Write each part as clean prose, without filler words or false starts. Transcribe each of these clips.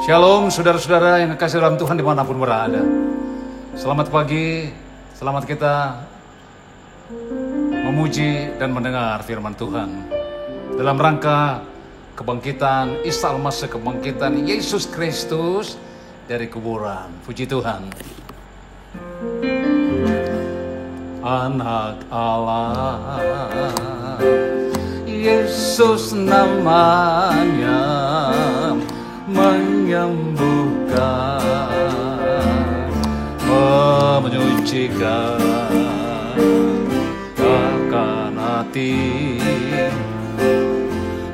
Shalom saudara-saudara yang kekasih dalam Tuhan dimanapun berada. Selamat pagi, selamat kita memuji dan mendengar firman Tuhan dalam rangka kebangkitan Isa Al-Masih, kebangkitan Yesus Kristus dari kuburan. Puji Tuhan. Anak Allah, Yesus namanya, menyembuhkan, menyucikan akan hati,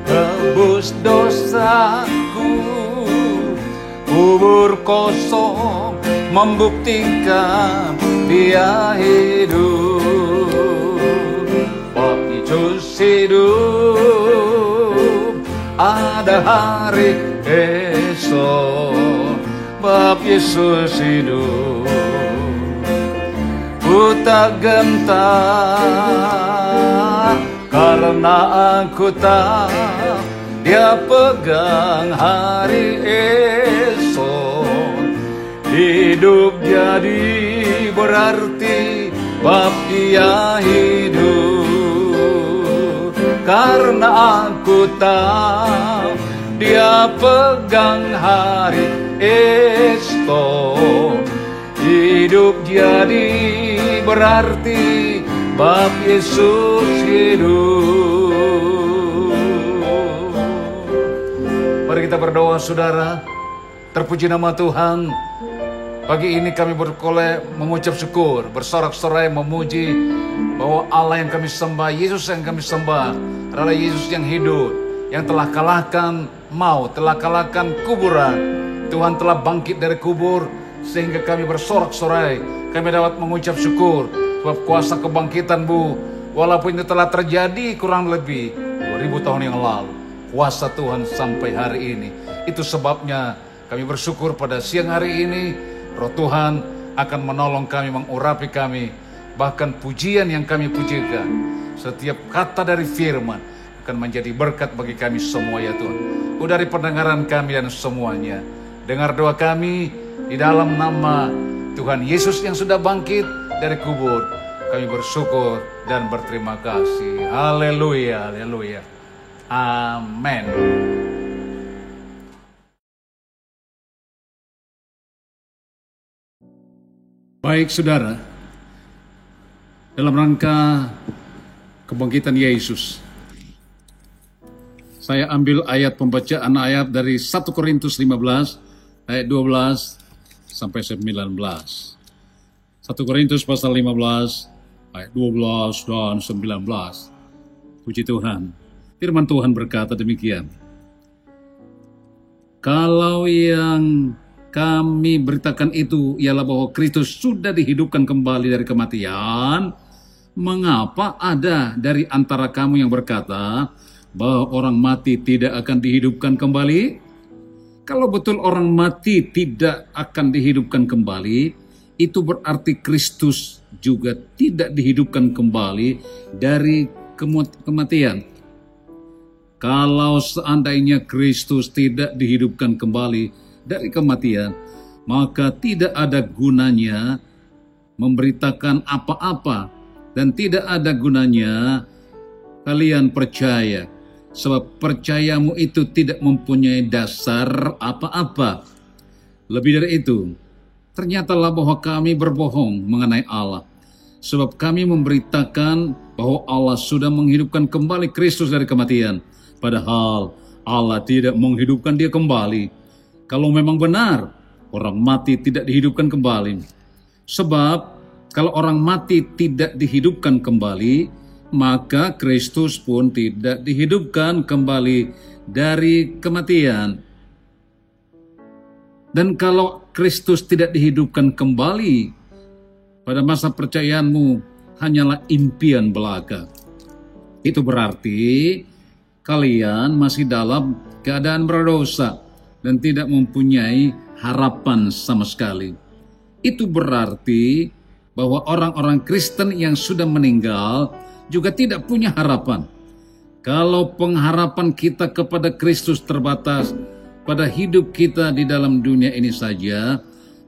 tebus dosaku, kubur kosong membuktikan Dia hidup. Bab Yesus hidup, ada hari esok. Bab Yesus hidup, ku tak gentar, karena aku tahu Dia pegang hari esok. Hidup jadi berarti bab Dia hidup, karena aku tahu Dia pegang hari esok. Hidup jadi berarti bab Yesus hidup. Mari kita berdoa saudara. Terpuji nama Tuhan. Pagi ini kami beroleh mengucap syukur, bersorak-sorai memuji bahwa Allah yang kami sembah, Yesus yang kami sembah adalah Yesus yang hidup, yang telah kalahkan maut, telah kalahkan kuburan. Tuhan telah bangkit dari kubur sehingga kami bersorak-sorai, kami dapat mengucap syukur sebab kuasa kebangkitan-Mu, walaupun itu telah terjadi kurang lebih 2000 tahun yang lalu, kuasa Tuhan sampai hari ini. Itu sebabnya kami bersyukur pada siang hari ini Roh Tuhan akan menolong kami, mengurapi kami. Bahkan pujian yang kami pujikan, setiap kata dari firman akan menjadi berkat bagi kami semua ya Tuhan. Dari pendengaran kami dan semuanya, dengar doa kami di dalam nama Tuhan Yesus yang sudah bangkit dari kubur. Kami bersyukur dan berterima kasih. Haleluya, haleluya. Amin. Baik saudara, dalam rangka kebangkitan Yesus, saya ambil ayat pembacaan ayat dari 1 Korintus 15 ayat 12 sampai 19. 1 Korintus pasal 15 ayat 12 dan 19. Puji Tuhan. Firman Tuhan berkata demikian. Kalau yang kami beritakan itu ialah bahwa Kristus sudah dihidupkan kembali dari kematian, mengapa ada dari antara kamu yang berkata bahwa orang mati tidak akan dihidupkan kembali? Kalau betul orang mati tidak akan dihidupkan kembali, itu berarti Kristus juga tidak dihidupkan kembali dari kematian. Kalau seandainya Kristus tidak dihidupkan kembali dari kematian, maka tidak ada gunanya memberitakan apa-apa, dan tidak ada gunanya kalian percaya, sebab percayamu itu tidak mempunyai dasar apa-apa. Lebih dari itu, ternyatalah bahwa kami berbohong mengenai Allah, sebab kami memberitakan bahwa Allah sudah menghidupkan kembali Kristus dari kematian, padahal Allah tidak menghidupkan Dia kembali. Kalau memang benar orang mati tidak dihidupkan kembali, sebab kalau orang mati tidak dihidupkan kembali, maka Kristus pun tidak dihidupkan kembali dari kematian. Dan kalau Kristus tidak dihidupkan kembali, pada masa percayaanmu hanyalah impian belaka. Itu berarti kalian masih dalam keadaan berdosa dan tidak mempunyai harapan sama sekali. Itu berarti bahwa orang-orang Kristen yang sudah meninggal juga tidak punya harapan. Kalau pengharapan kita kepada Kristus terbatas, pada hidup kita di dalam dunia ini saja,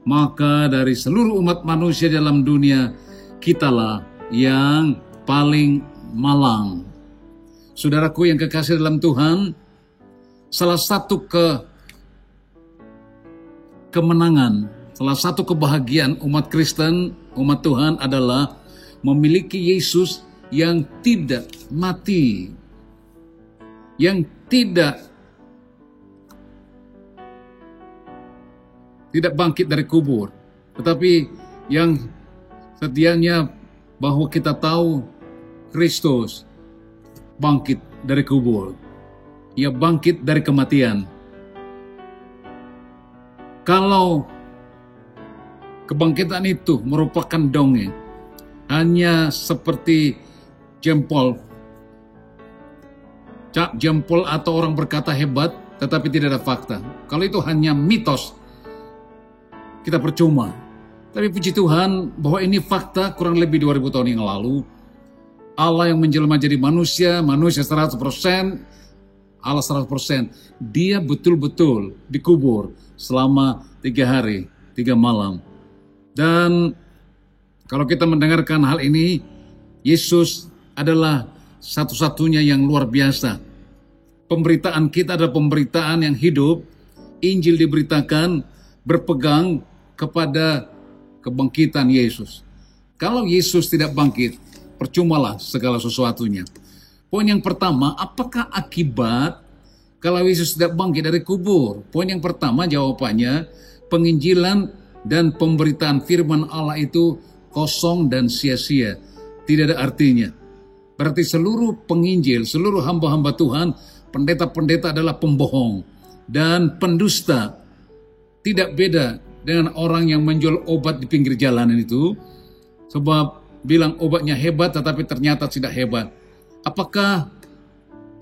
maka dari seluruh umat manusia dalam dunia, kitalah yang paling malang. Saudaraku yang kekasih dalam Tuhan, salah satu kemenangan, salah satu kebahagiaan umat Kristen, umat Tuhan adalah memiliki Yesus yang tidak mati, yang tidak bangkit dari kubur, tetapi yang setianya bahwa kita tahu Kristus bangkit dari kubur. Ia bangkit dari kematian. Kalau kebangkitan itu merupakan dongeng, hanya seperti cap jempol atau orang berkata hebat, tetapi tidak ada fakta. Kalau itu hanya mitos, kita percuma. Tapi puji Tuhan bahwa ini fakta kurang lebih 2000 tahun yang lalu. Allah yang menjelma jadi manusia 100%, Allah 100%. Dia betul-betul dikubur selama 3 hari, 3 malam. Dan kalau kita mendengarkan hal ini, Yesus adalah satu-satunya yang luar biasa. Pemberitaan kita adalah pemberitaan yang hidup. Injil diberitakan berpegang kepada kebangkitan Yesus. Kalau Yesus tidak bangkit, percumalah segala sesuatunya. Poin yang pertama, apakah akibat kalau Yesus tidak bangkit dari kubur? Poin yang pertama jawabannya, penginjilan dan pemberitaan firman Allah itu kosong dan sia-sia. Tidak ada artinya. Berarti seluruh penginjil, seluruh hamba-hamba Tuhan, pendeta-pendeta adalah pembohong dan pendusta. Tidak beda dengan orang yang menjual obat di pinggir jalanan itu. Sebab bilang obatnya hebat tetapi ternyata tidak hebat. Apakah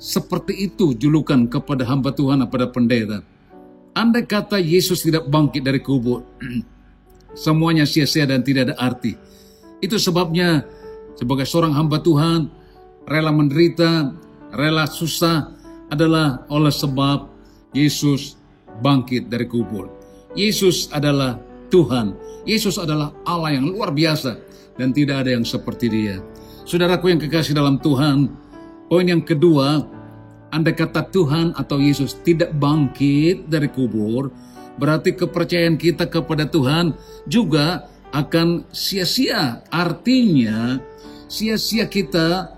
seperti itu julukan kepada hamba Tuhan, kepada pendeta? Andai kata Yesus tidak bangkit dari kubur, semuanya sia-sia dan tidak ada arti. Itu sebabnya sebagai seorang hamba Tuhan, rela menderita, rela susah adalah oleh sebab Yesus bangkit dari kubur. Yesus adalah Tuhan. Yesus adalah Allah yang luar biasa dan tidak ada yang seperti Dia. Saudaraku yang kekasih dalam Tuhan, poin yang kedua, andai kata Tuhan atau Yesus tidak bangkit dari kubur, berarti kepercayaan kita kepada Tuhan juga akan sia-sia. Artinya, sia-sia kita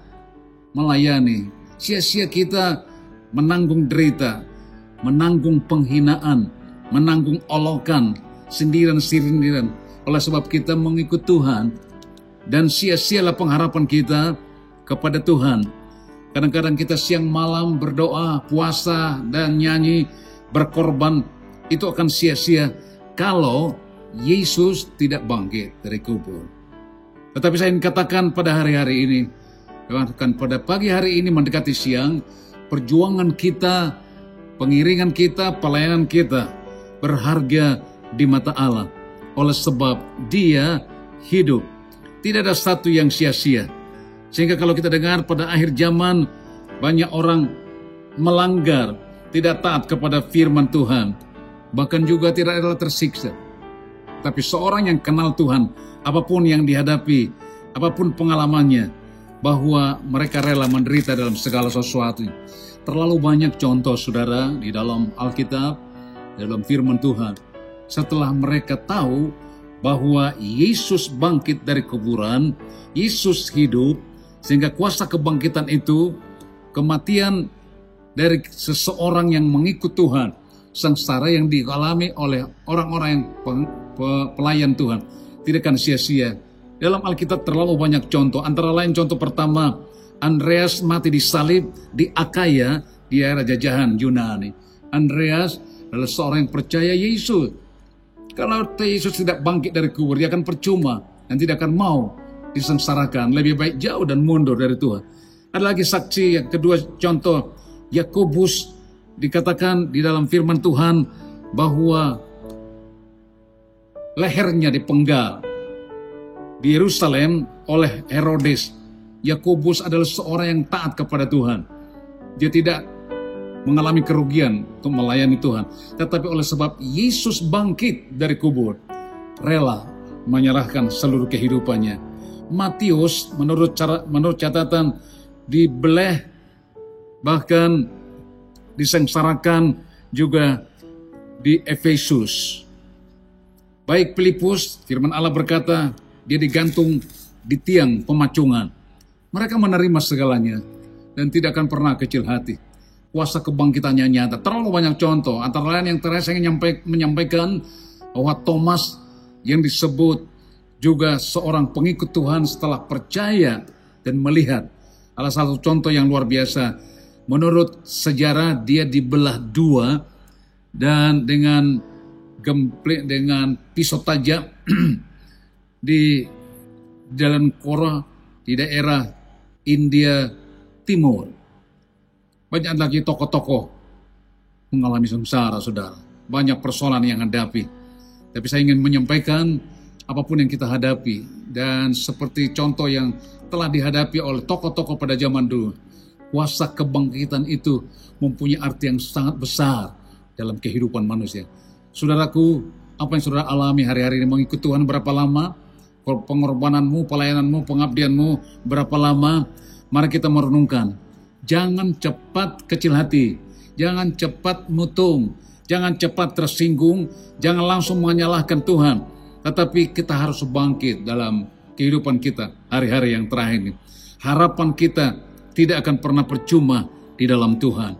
melayani, sia-sia kita menanggung derita, menanggung penghinaan, menanggung olokan, sindiran-sindiran oleh sebab kita mengikut Tuhan. Dan sia-sialah pengharapan kita kepada Tuhan. Kadang-kadang kita siang malam berdoa, puasa, dan nyanyi, berkorban. Itu akan sia-sia kalau Yesus tidak bangkit dari kubur. Tetapi saya ingin katakan pada hari-hari ini, bahkan pada pagi hari ini mendekati siang, perjuangan kita, pengiringan kita, pelayanan kita berharga di mata Allah. Oleh sebab Dia hidup. Tidak ada satu yang sia-sia. Sehingga kalau kita dengar pada akhir zaman, banyak orang melanggar, tidak taat kepada firman Tuhan. Bahkan juga tidak rela tersiksa. Tapi seorang yang kenal Tuhan, apapun yang dihadapi, apapun pengalamannya, bahwa mereka rela menderita dalam segala sesuatu. Terlalu banyak contoh, saudara, di dalam Alkitab, dalam firman Tuhan. Setelah mereka tahu bahwa Yesus bangkit dari kuburan, Yesus hidup, sehingga kuasa kebangkitan itu, kematian dari seseorang yang mengikut Tuhan, sengsara yang dialami oleh orang-orang yang pelayan Tuhan, tidak akan sia-sia. Dalam Alkitab terlalu banyak contoh, antara lain contoh pertama, Andreas mati disalib di Akaya, di daerah jajahan Yunani. Andreas adalah seorang yang percaya Yesus. Kalau Yesus tidak bangkit dari kubur, dia akan percuma dan tidak akan mau disengsarakan. Lebih baik jauh dan mundur dari Tuhan. Ada lagi saksi yang kedua, contoh Yakobus, dikatakan di dalam firman Tuhan bahwa lehernya dipenggal di Yerusalem oleh Herodes. Yakobus adalah seorang yang taat kepada Tuhan. Dia tidak mengalami kerugian untuk melayani Tuhan. Tetapi oleh sebab Yesus bangkit dari kubur, rela menyerahkan seluruh kehidupannya. Matius menurut catatan dibeleh, bahkan disengsarakan juga di Efesus. Baik Filipus, firman Allah berkata, dia digantung di tiang pemacungan. Mereka menerima segalanya dan tidak akan pernah kecil hati. Kuasa kebangkitannya nyata. Terlalu banyak contoh. Antara lain yang terakhir saya menyampaikan bahwa Thomas yang disebut juga seorang pengikut Tuhan setelah percaya dan melihat. Salah satu contoh yang luar biasa. Menurut sejarah dia dibelah dua dan dengan pisau tajam di Jalan Kora di daerah India Timur. Banyak lagi tokoh-tokoh mengalami sengsara, saudara. Banyak persoalan yang hadapi. Tapi saya ingin menyampaikan apapun yang kita hadapi. Dan seperti contoh yang telah dihadapi oleh tokoh-tokoh pada zaman dulu. Kuasa kebangkitan itu mempunyai arti yang sangat besar dalam kehidupan manusia. Saudaraku, apa yang saudara alami hari-hari ini mengikut Tuhan berapa lama? Pengorbananmu, pelayananmu, pengabdianmu berapa lama? Mari kita merenungkan. Jangan cepat kecil hati, jangan cepat mutung, jangan cepat tersinggung, jangan langsung menyalahkan Tuhan. Tetapi kita harus bangkit dalam kehidupan kita hari-hari yang terakhir ini. Harapan kita tidak akan pernah percuma di dalam Tuhan.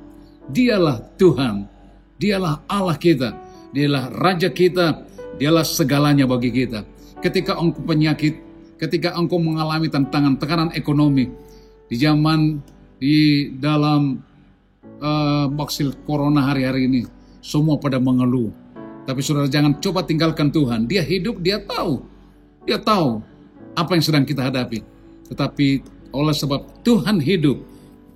Dialah Tuhan, dialah Allah kita, dialah Raja kita, dialah segalanya bagi kita. Ketika engkau penyakit, ketika engkau mengalami tantangan, tekanan ekonomi, di dalam vaksin corona hari-hari ini, semua pada mengeluh. Tapi saudara jangan coba tinggalkan Tuhan. Dia hidup, dia tahu apa yang sedang kita hadapi. Tetapi oleh sebab Tuhan hidup,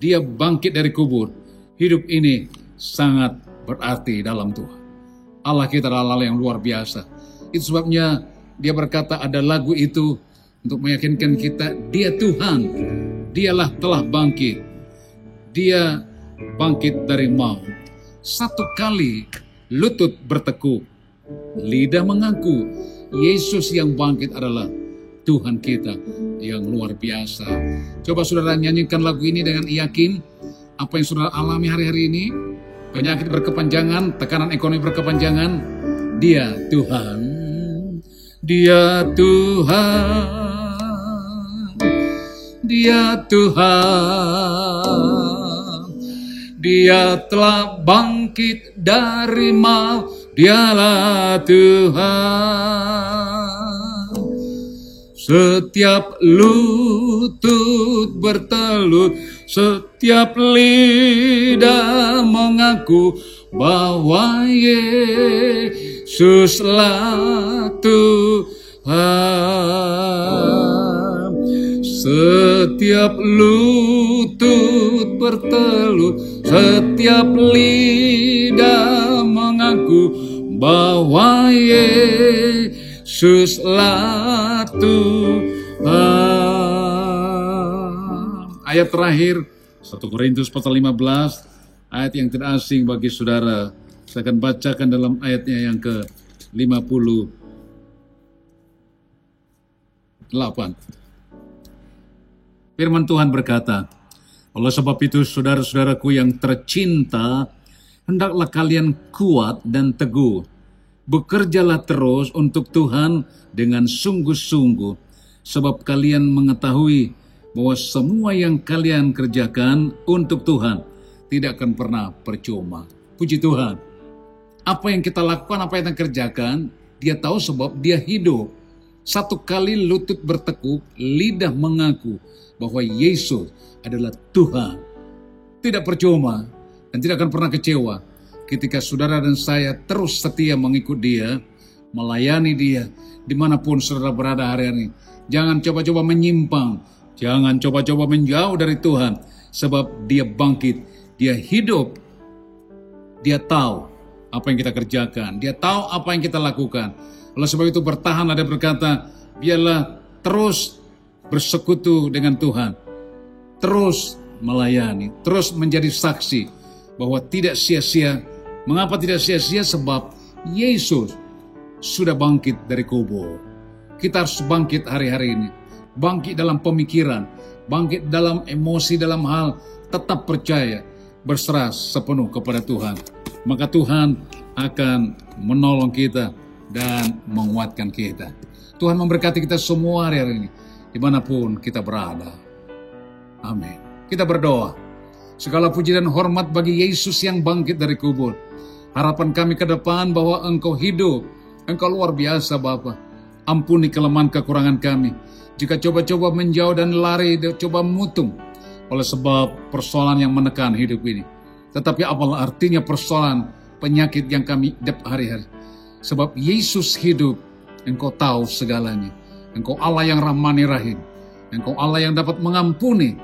dia bangkit dari kubur. Hidup ini sangat berarti dalam Tuhan. Allah kita adalah Allah yang luar biasa. Itu sebabnya dia berkata ada lagu itu untuk meyakinkan kita, dia Tuhan, dialah telah bangkit. Dia bangkit dari maut. Satu kali lutut bertekuk, lidah mengaku, Yesus yang bangkit adalah Tuhan kita yang luar biasa. Coba saudara nyanyikan lagu ini dengan yakin. Apa yang saudara alami hari-hari ini, penyakit berkepanjangan, tekanan ekonomi berkepanjangan, dia Tuhan. Dia Tuhan, dia Tuhan, dia telah bangkit dari maut, dialah Tuhan. Setiap lutut bertelut, setiap lidah mengaku bahwa Yesuslah Tuhan. Setiap lutut bertelut, setiap lidah mengaku bahwa Yesuslah Tuhan. Ayat terakhir 1 Korintus pasal 15, ayat yang tidak asing bagi saudara. Saya akan bacakan dalam ayatnya yang ke-58. Firman Tuhan berkata, oleh sebab itu saudara-saudaraku yang tercinta, hendaklah kalian kuat dan teguh. Bekerjalah terus untuk Tuhan dengan sungguh-sungguh, sebab kalian mengetahui bahwa semua yang kalian kerjakan untuk Tuhan tidak akan pernah percuma. Puji Tuhan. Apa yang kita lakukan, apa yang kita kerjakan, dia tahu sebab dia hidup. Satu kali lutut bertekuk, lidah mengaku bahwa Yesus adalah Tuhan. Tidak percuma dan tidak akan pernah kecewa ketika saudara dan saya terus setia mengikut dia, melayani dia, dimanapun saudara berada hari ini. Jangan coba-coba menyimpang, jangan coba-coba menjauh dari Tuhan, sebab dia bangkit, dia hidup, dia tahu apa yang kita kerjakan, dia tahu apa yang kita lakukan. Oleh sebab itu bertahan, ada berkata, biarlah terus bersekutu dengan Tuhan, terus melayani, terus menjadi saksi bahwa tidak sia-sia. Mengapa tidak sia-sia? Sebab Yesus sudah bangkit dari kubur. Kita harus bangkit hari-hari ini. Bangkit dalam pemikiran, bangkit dalam emosi, dalam hal tetap percaya, berserah sepenuh kepada Tuhan. Maka Tuhan akan menolong kita dan menguatkan kita. Tuhan memberkati kita semua hari-hari ini, dimanapun kita berada. Amin. Kita berdoa. Segala puji dan hormat bagi Yesus yang bangkit dari kubur. Harapan kami ke depan bahwa Engkau hidup, Engkau luar biasa Bapa. Ampuni kelemahan kekurangan kami. Jika coba-coba menjauh dan lari, coba mutung oleh sebab persoalan yang menekan hidup ini. Tetapi apalah artinya persoalan penyakit yang kami hidup hari-hari. Sebab Yesus hidup, Engkau tahu segalanya. Engkau Allah yang Rahmani Rahim. Engkau Allah yang dapat mengampuni,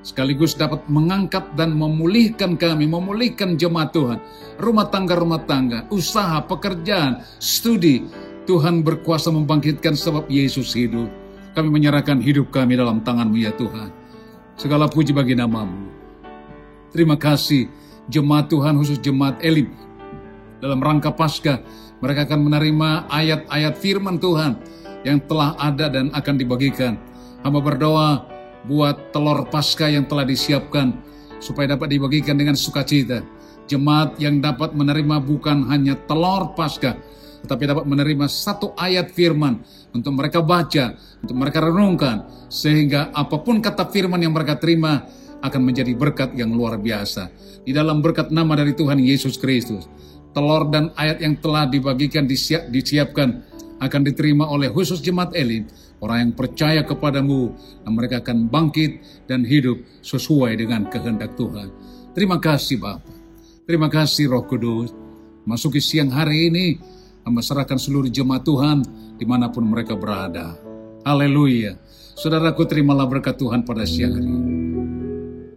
sekaligus dapat mengangkat dan memulihkan kami, memulihkan jemaat Tuhan. Rumah tangga, usaha, pekerjaan, studi. Tuhan berkuasa membangkitkan sebab Yesus hidup. Kami menyerahkan hidup kami dalam tangan-Mu ya Tuhan. Segala puji bagi nama-Mu. Terima kasih jemaat Tuhan, khusus jemaat Elim. Dalam rangka Paskah, mereka akan menerima ayat-ayat firman Tuhan yang telah ada dan akan dibagikan. Hamba berdoa buat telur Paskah yang telah disiapkan supaya dapat dibagikan dengan sukacita. Jemaat yang dapat menerima bukan hanya telur Paskah, tetapi dapat menerima satu ayat firman untuk mereka baca, untuk mereka renungkan, sehingga apapun kata firman yang mereka terima akan menjadi berkat yang luar biasa. Di dalam berkat nama dari Tuhan Yesus Kristus, telur dan ayat yang telah dibagikan, disiapkan, akan diterima oleh khusus jemaat Elim, orang yang percaya kepadamu, dan mereka akan bangkit dan hidup sesuai dengan kehendak Tuhan. Terima kasih Bapa. Terima kasih Roh Kudus. Masuki siang hari ini, hamba serahkan seluruh jemaat Tuhan dimanapun mereka berada. Haleluya. Saudaraku, terimalah berkat Tuhan pada siang hari ini.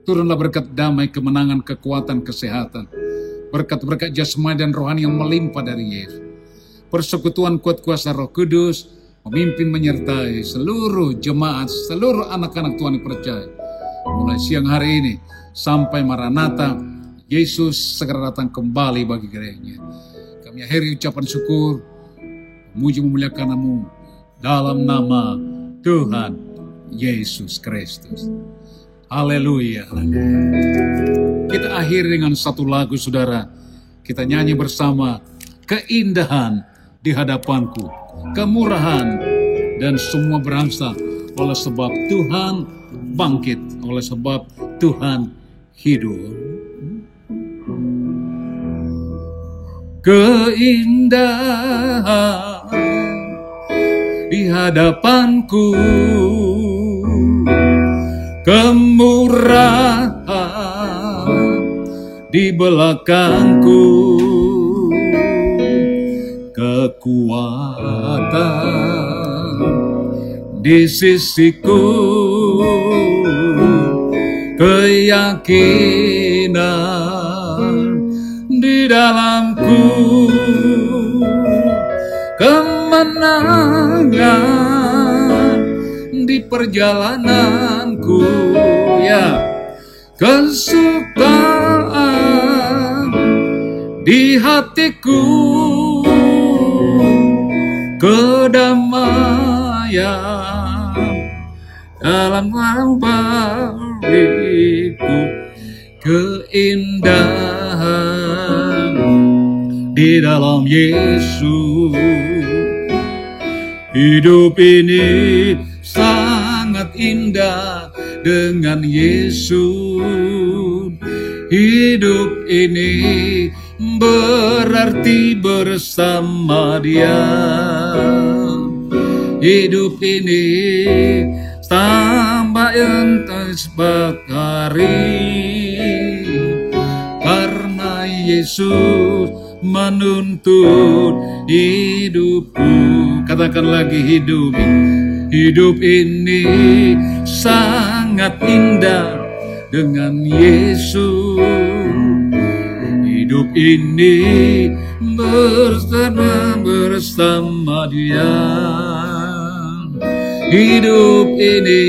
Turunlah berkat damai, kemenangan, kekuatan, kesehatan. Berkat-berkat jasmani dan rohani yang melimpah dari Yesus. Persekutuan kuat kuasa Roh Kudus memimpin menyertai seluruh jemaat, seluruh anak-anak Tuhan yang percaya. Mulai siang hari ini sampai Maranatha, Yesus segera datang kembali bagi gerejanya. Kami akhiri ucapan syukur, memuji memuliakan nama-Mu dalam nama Tuhan Yesus Kristus. Haleluya. Kita akhiri dengan satu lagu, saudara. Kita nyanyi bersama, keindahan di hadapanku, kemurahan dan semua berangsang oleh sebab Tuhan bangkit, oleh sebab Tuhan hidup. Keindahan di hadapanku, kemurahan di belakangku, kekuatan di sisiku, keyakinan di dalamku, kemenangan di perjalananku, ya, kesukaan di hatiku, kedamaian dalam hambariku, keindahan di dalam Yesus. Hidup ini sangat indah dengan Yesus. Hidup ini berarti bersama Dia. Hidup ini tambah entas bakari, karena Yesus menuntut hidupku. Katakan lagi, hidup ini sangat indah dengan Yesus. Hidup ini bersama Dia. Hidup ini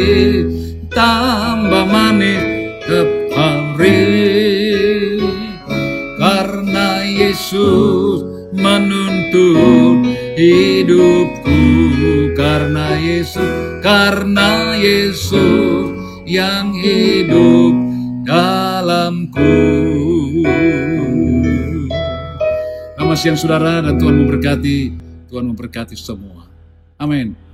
tambah manis setiap hari, tuntun hidupku, karena Yesus yang hidup dalamku. Selamat siang saudara, dan Tuhan memberkati semua. Amin.